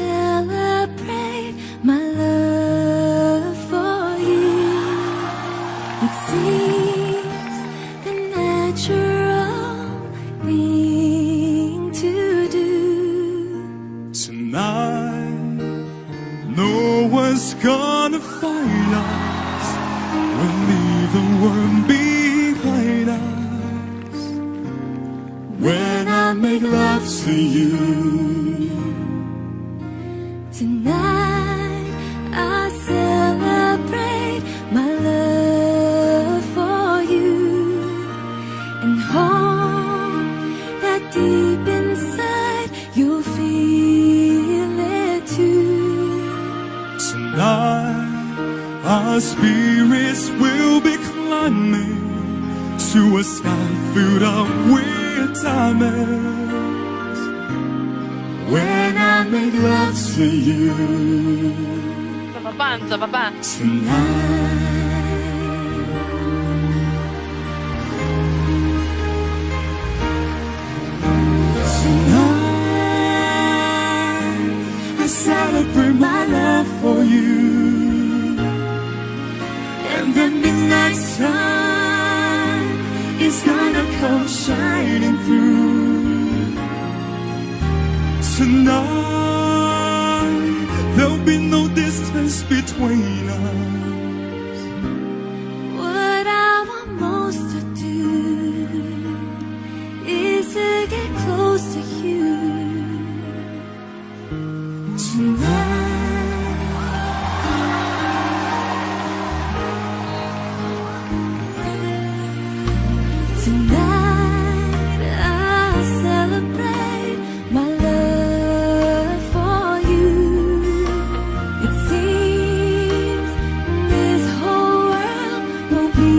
celebrate my love for you. It seems the natural thing to do. Tonight, no one's gonna find us. We'll leave the world behind us. When I make love to you, tonight I celebrate my love for you, and hope that deep inside you'll feel it too. tonight our spirits will be climbing to a sky filled up with diamonds. When I make love to you 怎么办？怎么办？ tonight. Tonight, I celebrate my love for you, and the midnight sun is gonna come shining through. Tonight, there'll be no distance between us. What I want most to do is to get close to you. Tonight I celebrate my love for you. It seems this whole world will be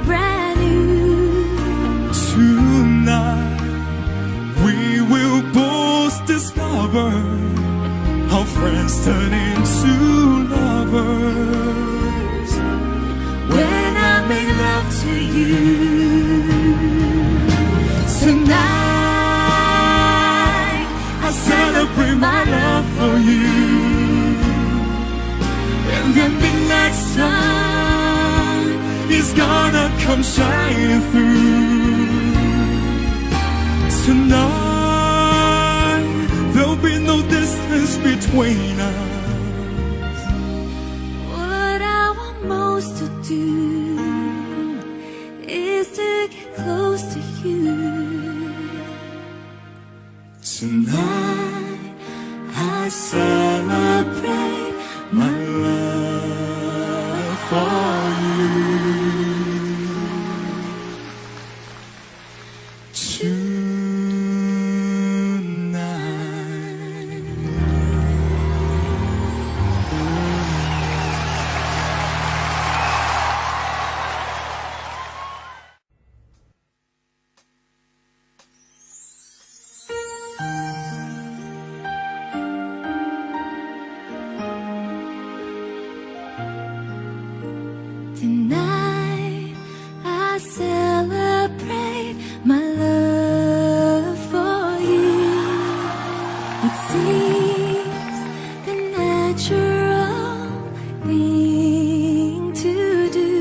brand new. Tonight, we will both discover how friends turn into lovers. When I make love to you, tonight I celebrate my love for you, and the midnight sun is gonna come shining through. Tonight, there'll be no distance between us. What I want most to do is to get close to you. Tonight, I celebrate my love for you. Tonight I celebrate my love for you. It seems the natural thing to do.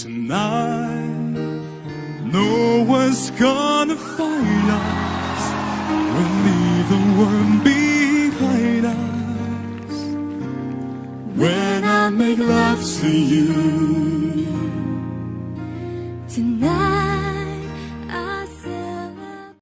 Tonight, no one's gonna find us. We'll leave the world behind us. When I make love to you,